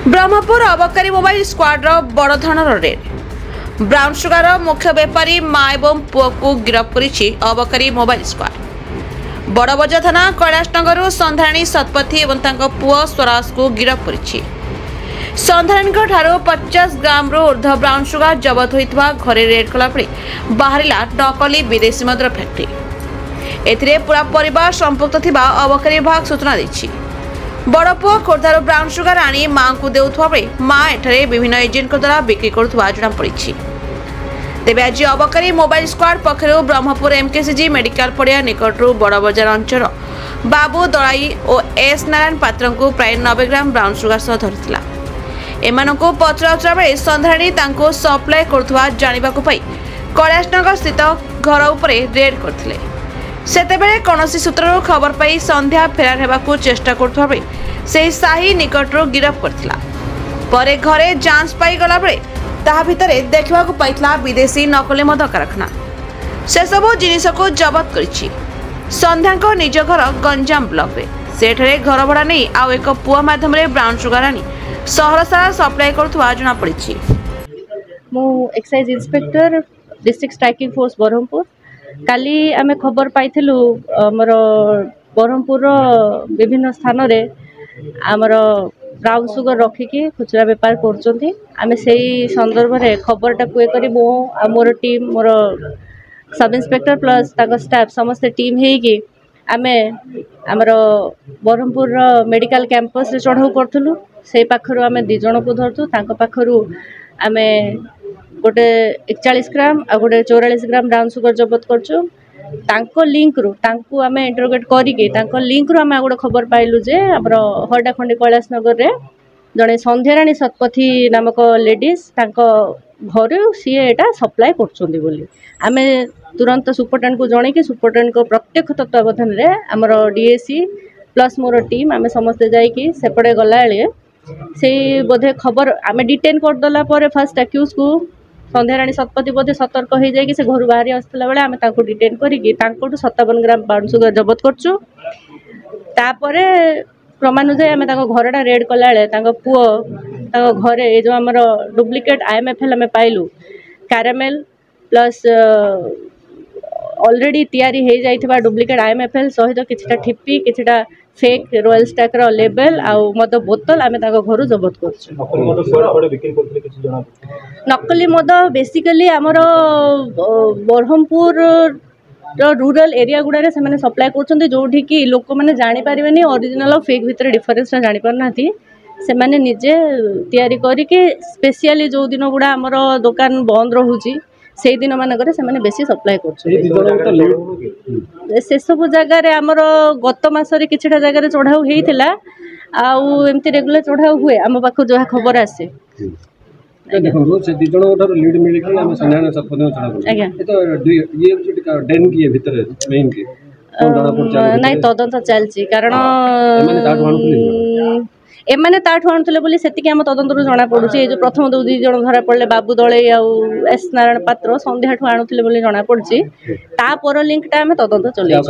ब्रह्मपुर अबकारी मोबाइल स्क्वाड्र बड़ धरणर red. Brown sugar मुख्य बेपारी माँ एवं पुओ को गिरफ्त करिछि अबकारी मोबाइल स्क्वाड। बड़बजार थाना कैलाशनगर संधाणी शतपथी और तांको पुओ स्वराज को गिरफ्त करिछि। संधाणी 50 ग्राम ऊर्ध्व ब्राउन सुगार जबत होइतबा घरे रेड कला पड़े बाहरिला नकली विदेशी मदर फैक्ट्री। एथिरे पूरा परिवार संपुक्त थिबा अबकारी विभाग सूचना दैछि। बड़ पुओ खोर्धार ब्राउन सुगार आनी माँ को देउथबा बेले माँ एठारे विभिन्न एजेंट द्वारा बिक्री करुथबा जଣା पड़िछि। तेबे आज अबकारी मोबाइल स्क्वाड पक्षरु ब्रह्मपुर एमकेसीजी मेडिकल पड़िया निकटरू बड़बजार अंचल बाबू दलाई और एस नारायण पात्र को प्राय 90 ग्राम ब्राउन सुगार सह धरिथिला। एमानकु पचराउचरा बेले संधाणी तांको सप्लाई करुथबा जानिबाकु पाई कैलाशनगर स्थित घर उपरे रेड करथिले। सेतेबेले कौनसी सूत्रରୁ खबर पाई संध्या फेरार हेबाकु चेष्टा करथबा बेले सेही साही निकटरू गिरफ्त करथिला। परे घरे जांच पाई गला बेले ताहा भितरे देखिबाकु पाइतला विदेशी नकली मद कारखाना। से सबु जिनिसको जबत करिछि। संध्याको निज घर गंजाम ब्लॉक रे सेठरे घर भड़ा नै आउ एक पुआ माध्यम रे ब्राउन सुगार आनी सहर सारा सप्लाई करथबा जଣା पड़िछि। मु excise inspector district striking force Berhampur काली आमे खबर पाइथिलु हमर बरहमपुर विभिन्न स्थान रे हमर ब्राउन सुगर रखिकी खुचरा व्यापार करचंती। आमे सेही संदर्भ रे खबरटा कुए करी मो मोर टीम मोर सब इंस्पेक्टर प्लस ताको स्टाफ समस्त टीम हेकी आमे हमर बरहमपुर मेडिकल कैंपस रे चढ़ाऊ करथलु। से पाखरु आमे 2 जण को धरतु। ताको पाखरु आमे गोटे 41 ग्राम आ गोटे 44 ग्राम ब्राउन सुगर जबत करछु। तांको लिंक रु तांको आमे इंटरोगेट करिके तांको लिंक रु आमे गोटे खबर पाइलु जे हमर हरडाखंडी कैलाशनगर रे जणे संध्याराणी शतपथी नामक लेडीज तांको घरे सीए एटा सप्लाई करछोंदी बोली आमे तुरंत सुपरटेंडेंट को जणे कि सुपरटेंडेंट को प्रत्यक्ष तत्वावधान रे हमर डीएसी प्लस मोर टीम आमे समस्त जाई कि सेपडे गला एले से बोधे खबर आमे डिटेन कर दला परे फर्स्ट अक्यूज को संध्याराणी शतपथी बोधे सतर्क हो जाए कि से घर बाहरी आसला बेले आमे ताको डिटेन करिकि तांकोटू 57 ग्राम ब्राउन सुगर जबत करछु। तापरे क्रमानुसार आमे ताको घरटा रेड कला बेले ताको पुओ ताको घरे ए जो हमर डुप्लिकेट आईएमएफएल आमे पाइलु कैरामेल प्लस ऑलरेडी तैयारी हो जाइथिबा डुप्लिकेट आईएमएफएल सहित किछटा ठिप्पी किछटा फेक रॉयल स्टैक रो लेबल आ मद बोतल आमे ताको घरु जबत करछु। नकली मद बेसिकली हमर बरहमपुर रूरल एरिया गुडा रे से माने सप्लाई करछन्ते जोठी कि लोक माने जानि परिबेनी ओरिजिनल और फेक भितर डिफरेंस जानि परनाथि से माने निजे तैयारी करी के स्पेशली जो दिन गुडा हमर दुकान बंद रहूची से दिन मानक से माने बेसी सप्लाई करछन। से सब जगह रे हमर गत मासरे किछटा जगह रे चढ़ाऊ हेइथिला आउ एमती रेगुलर चढ़ाऊ हुए हम पाखु जो खबर आसे देखो से 2 जण उधर लीड मिल के हम संधान शतपथी चढ़ाऊ आज्ञा ए तो ये जो डेन की भीतर मेन के नहीं तदंत चलची कारण एमाने ताठू आणुले बोली सेतिके हम तदंत जना पड़ुची। जो प्रथम 2 जण धरा पड़ले बाबू दळे आ एस नारायण पात्र संध्याठू आणुले बोली जना पड़ुची। ता पर लिंकटा हम तदंत चले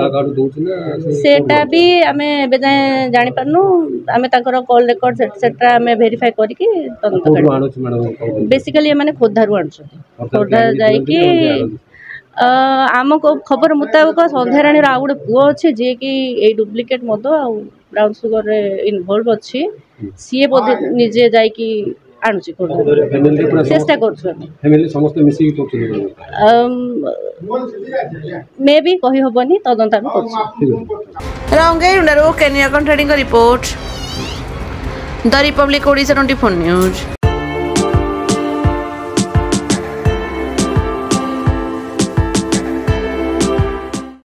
सेटा भी आमे बेजाय जानि पारनु आमे ताकर कॉल रिकॉर्ड सेट्रा आमे वेरीफाई करिकि तदंत करू। बेसिकली एमाने खोदारू आणछु खोदा जाई कि आम खबर मुताबिक संध्याराणी आ गोटे पुओ अच्छे जी कि ए डुप्लिकेट मद आ ब्राउन सुगर रे इनवॉल्व अच्छी सीए बोधे निजे जाई कि आणुची चेष्टा करछु फैमिली समस्त मिसी करछु मे भी कहि होबनी तदंत हम करछु। रंगेरुंडारो केनिया कंट्रेडिंग report the Republic Odisha 24 news.